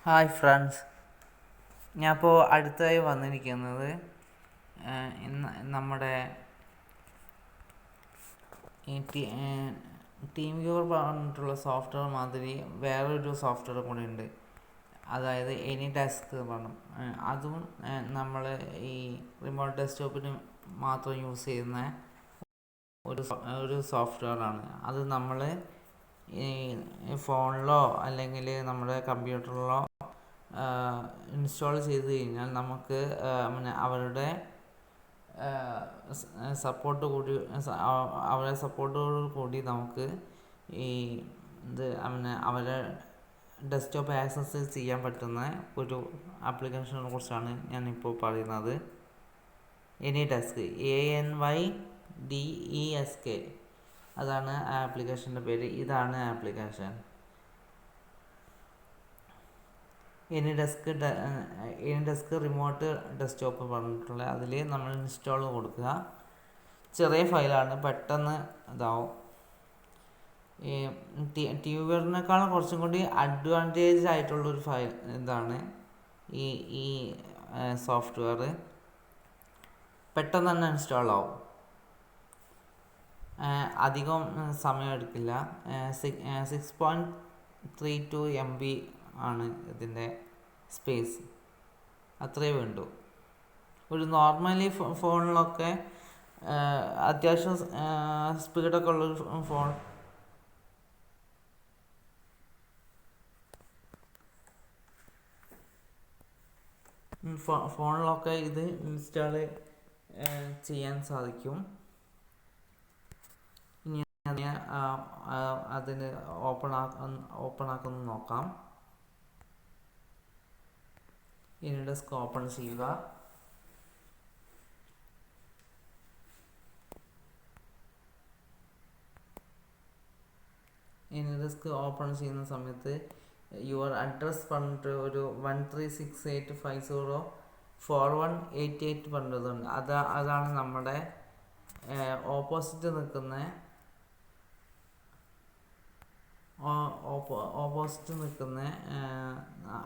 Hi friends, ഞാനിപ്പോൾ അടുത്തായി വന്നിരിക്കുന്നത് നമ്മുടെ ഈ ടീം വ്യൂവർ പറഞ്ഞിട്ടുള്ള സോഫ്റ്റ്വെയർ മാതിരി വേറൊരു സോഫ്റ്റ്വെയർ കൂടി ഉണ്ട്. അതായത് എനി ഡെസ്ക് പറഞ്ഞു. അതും നമ്മൾ ഈ റിമോട്ട് ഡെസ്ക്ടോപ്പിന് മാത്രം യൂസ് ചെയ്യുന്ന ഒരു സോഫ്റ്റ്വെയർ ആണ്. അത് നമ്മൾ ഈ ഫോണിലോ അല്ലെങ്കിൽ നമ്മുടെ കമ്പ്യൂട്ടറിലോ ഇൻസ്റ്റാൾ ചെയ്ത് കഴിഞ്ഞാൽ നമുക്ക് അവരുടെ സപ്പോർട്ടോടു കൂടി നമുക്ക് ഈ അവരെ ഡെസ്ക്ടോപ്പ് ആക്സസ് ചെയ്യാൻ പറ്റുന്ന ഒരു ആപ്ലിക്കേഷനെ കുറിച്ചാണ് ഞാനിപ്പോൾ പറയുന്നത്. എനി ഡെസ്ക്, ANYDESK, അതാണ് ആ ആപ്ലിക്കേഷൻ്റെ പേര്. ഇതാണ് application any desk remote desktop പറഞ്ഞിട്ടുള്ള. അതിൽ നമ്മൾ ഇൻസ്റ്റാൾ കൊടുക്കുക. ചെറിയ ഫയലാണ്, പെട്ടെന്ന് ഇതാവും. ഈ ട്യൂബറിനേക്കാളും കുറച്ചും കൂടി അഡ്വാൻറ്റേജ് ആയിട്ടുള്ളൊരു ഫയൽ ഇതാണ് ഈ സോഫ്റ്റ്വെയർ. പെട്ടെന്ന് തന്നെ ഇൻസ്റ്റാൾ ആവും, അധികം സമയം എടുക്കില്ല. 6.32 MB ആണ് ഇതിൻ്റെ സ്പേസ്, അത്രയേ വേണ്ടൂ. ഒരു നോർമലി ഫോണിലൊക്കെ അത്യാവശ്യം സ്പീഡൊക്കെ ഉള്ളൊരു ഫോണിലൊക്കെ ഇത് ഇൻസ്റ്റാൾ ചെയ്യാൻ സാധിക്കും. ഇനി അതിന് ഓപ്പൺ ആക്കുന്നു നോക്കാം. എനി ഡെസ്ക് ഓപ്പൺ ചെയ്യുക. എനി ഡെസ്ക് ഓപ്പൺ ചെയ്യുന്ന സമയത്ത് യുവർ അഡ്രസ് പറഞ്ഞിട്ട് ഒരു 1368504188 പറഞ്ഞതുണ്ട്. അതാണ് നമ്മുടെ ഓപ്പോസിറ്റ് നിൽക്കുന്ന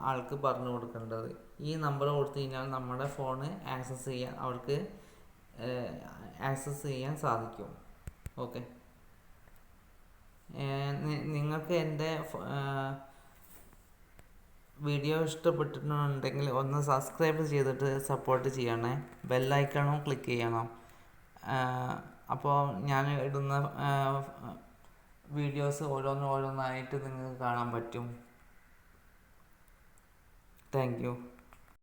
ആൾക്ക് പറഞ്ഞു കൊടുക്കേണ്ടത്. ഈ നമ്പർ കൊടുത്തു കഴിഞ്ഞാൽ നമ്മുടെ ഫോണ് അവർക്ക് ആക്സസ് ചെയ്യാൻ സാധിക്കും. ഓക്കെ, നിങ്ങൾക്ക് എൻ്റെ വീഡിയോ ഇഷ്ടപ്പെട്ടിട്ടുണ്ടെങ്കിൽ ഒന്ന് സബ്സ്ക്രൈബ് ചെയ്തിട്ട് സപ്പോർട്ട് ചെയ്യണേ. ബെല്ലൈക്കണും ക്ലിക്ക് ചെയ്യണം. അപ്പോൾ ഞാൻ ഇടുന്ന വീഡിയോസ് ഓരോന്നായിട്ട് നിങ്ങൾക്ക് കാണാൻ പറ്റും. Thank you.